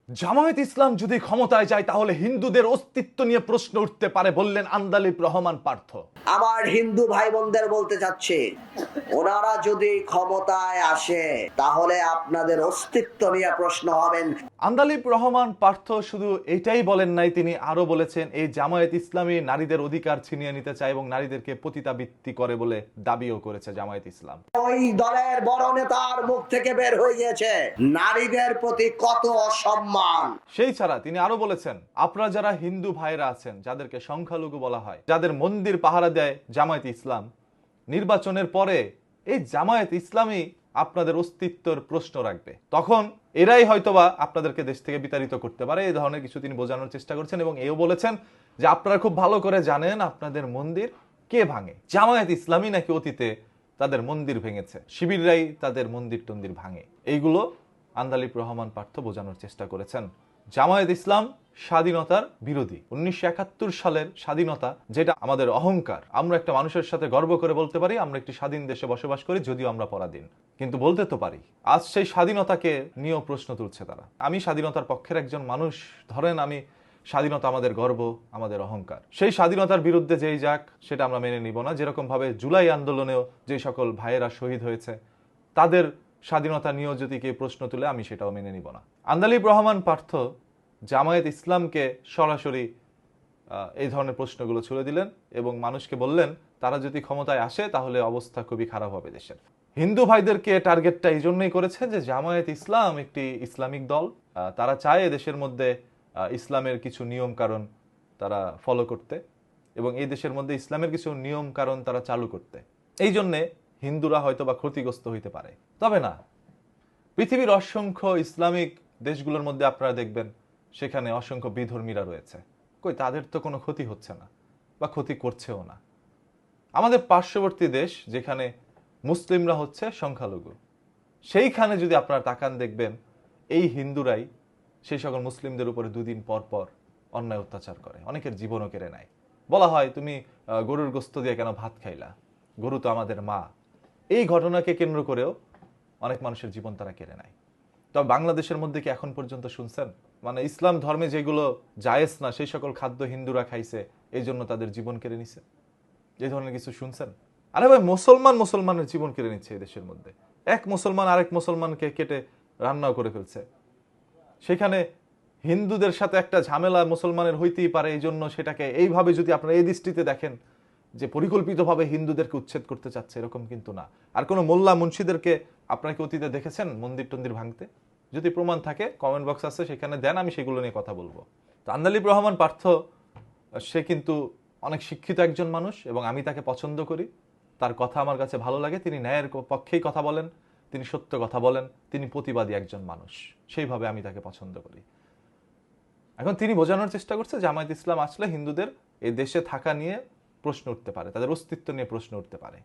জামায়াত ইসলাম যদি ক্ষমতায় যায় তাহলে হিন্দুদের অস্তিত্ব নিয়ে প্রশ্ন উঠতে পারে বললেন আন্দালিব রহমান পার্থ। আমার হিন্দু ভাই বোনদের বলতে চাচ্ছি, ওনারা যদি ক্ষমতায় আসে তাহলে আপনাদের অস্তিত্ব নিয়ে প্রশ্ন হবেন। আন্দালিব রহমান পার্থ শুধু এটাই বলেন নাই, তিনি আরো বলেছেন এই জামায়াত ইসলামী নারীদের অধিকার ছিনিয়ে নিতে চায় এবং নারীদেরকে পতিতাবৃত্তি করে বলে দাবিও করেছে জামায়াত ইসলাম। ওই দলের বড় নেতার মুখ থেকে বের হয়ে গিয়েছে নারীদের প্রতি কত অসম্মান। সেই ছাড়া তিনি আরো বলেছেন আপনারা যারা হিন্দু ভাইরা আছেন, যাদেরকে সংখ্যালঘু বলা হয়, যাদের মন্দির পাহারা দেয় জামায়াত ইসলাম, নির্বাচনের পরে এই জামায়াত ইসলামী আপনাদের অস্তিত্বের প্রশ্ন রাখবে, তখন এরাই হয়তোবা আপনাদেরকে দেশ থেকে বিতাড়িত করতে পারে। এই ধরনের কিছু তিনি বোঝানোর চেষ্টা করছেন এবং এও বলেছেন যে আপনারা খুব ভালো করে জানেন আপনাদের মন্দির কে ভাঙে। জামায়াত ইসলামী নাকি অতীতে তাদের মন্দির ভেঙেছে, শিবিররাই তাদের মন্দির টন্দির ভাঙে। এইগুলো আন্দালিব রহমান পার্থ বোঝানোর চেষ্টা করেছেন। জামায়াত ইসলাম স্বাধীনতার বিরোধী। 1971 সালের স্বাধীনতা যেটা আমাদের অহংকার, আমরা একটা মানুষের সাথে গর্ব করে বলতে পারি আমরা একটি স্বাধীন দেশে বসবাস করি, যদিও আমরা পরাধীন, কিন্তু বলতে তো পারি। আজ সেই স্বাধীনতাকে নিয়েও প্রশ্ন তুলছে তারা। আমি স্বাধীনতার পক্ষের একজন মানুষ, ধরেন আমি স্বাধীনতা আমাদের গর্ব, আমাদের অহংকার, সেই স্বাধীনতার বিরুদ্ধে যেই যাক সেটা আমরা মেনে নিব না। যেরকম ভাবে জুলাই আন্দোলনেও যে সকল ভাইয়েরা শহীদ হয়েছে তাদের স্বাধীনতা নিয়েও যদি কেউ প্রশ্ন তুলে আমি সেটাও মেনে নিব না। আন্দালিব রহমান পার্থ জামায়াত ইসলামকে সরাসরি এই ধরনের প্রশ্নগুলো ছুড়ে দিলেন এবং মানুষকে বললেন তারা যদি ক্ষমতায় আসে তাহলে অবস্থা খুবই খারাপ হবে দেশের। হিন্দু ভাইদেরকে টার্গেটটা এই জন্যই করেছে যে জামায়াত ইসলাম একটি ইসলামিক দল, তারা চায় দেশের মধ্যে ইসলামের কিছু নিয়ম কারণ তারা ফলো করতে এবং এই দেশের মধ্যে ইসলামের কিছু নিয়ম কারণ তারা চালু করতে। এই জন্যে হিন্দুরা হয়তো বা ক্ষতিগ্রস্ত হইতে পারে। তবে না, পৃথিবীর অসংখ্য ইসলামিক দেশগুলোর মধ্যে আপনারা দেখবেন সেখানে অসংখ্য বিধর্মীরা রয়েছে, কই তাদের তো কোনো ক্ষতি হচ্ছে না বা ক্ষতি করছেও না। আমাদের পার্শ্ববর্তী দেশ যেখানে মুসলিমরা হচ্ছে সংখ্যালঘু, সেইখানে যদি আপনারা তাকান দেখবেন এই হিন্দুরাই সেই সকল মুসলিমদের উপরে দুদিন পর পর অন্যায় অত্যাচার করে, অনেকের জীবনও কেড়ে নেয়। বলা হয় তুমি গরুর গোস্ত দিয়ে কেন ভাত খাইলা, গরু তো আমাদের মা। এই ঘটনাকে কেন্দ্র করেও অনেক মানুষের জীবন তারা কেড়ে নেয়। তবে বাংলাদেশের মধ্যে কি এখন পর্যন্ত শুনছেন মানে ইসলাম ধর্মে যেগুলো জায়েজ না সেই সকল খাদ্য হিন্দুরা খাইছে এই জন্য তাদের জীবন কেড়ে নিছে, এই ধরনের কিছু শুনছেন? আরে ভাই, মুসলমানের জীবন কেড়ে নিচ্ছে এই দেশের মধ্যে। এক মুসলমান আরেক মুসলমানকে কেটে রান্নাও করে ফেলছে। সেখানে হিন্দুদের সাথে একটা ঝামেলা মুসলমানের হইতেই পারে, এই জন্য সেটাকে এইভাবে যদি আপনারা এই দৃষ্টিতে দেখেন যে পরিকল্পিতভাবে হিন্দুদেরকে উচ্ছেদ করতে চাচ্ছে, এরকম কিন্তু না। আর কোনো মোল্লা মুন্সিদেরকে আপনারা কি অতীতে দেখেছেন মন্দির টন্দির ভাঙতে? যদি প্রমাণ থাকে কমেন্ট বক্স আছে, সেখানে দেন, আমি সেগুলো নিয়ে কথা বলবো। তো আন্দালিব রহমান পার্থ সে কিন্তু অনেক শিক্ষিত একজন মানুষ এবং আমি তাকে পছন্দ করি, তার কথা আমার কাছে ভালো লাগে। তিনি ন্যায়ের পক্ষেই কথা বলেন, তিনি সত্য কথা বলেন, তিনি প্রতিবাদী একজন মানুষ, সেইভাবে আমি তাকে পছন্দ করি। এখন তিনি বোঝানোর চেষ্টা করছে জামায়াত ইসলাম আসলে হিন্দুদের এই দেশে থাকা নিয়ে প্রশ্ন উঠতে পারে, তাদের অস্তিত্ব নিয়ে প্রশ্ন উঠতে পারে।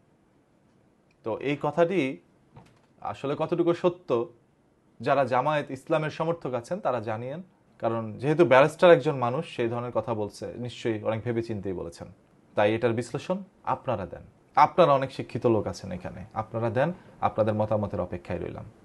তো এই কথাটি আসলে কতটুকু সত্য যারা জামায়াত ইসলামের সমর্থক আছেন তারা জানিয়েন, কারণ যেহেতু ব্যারিস্টার একজন মানুষ সেই ধরনের কথা বলছে, নিশ্চয়ই অনেক ভেবে চিন্তেই বলেছেন। তাই এটার বিশ্লেষণ আপনারা দেন, আপনারা অনেক শিক্ষিত লোক আছেন এখানে, আপনারা দেন, আপনাদের মতামতের অপেক্ষায় রইলাম।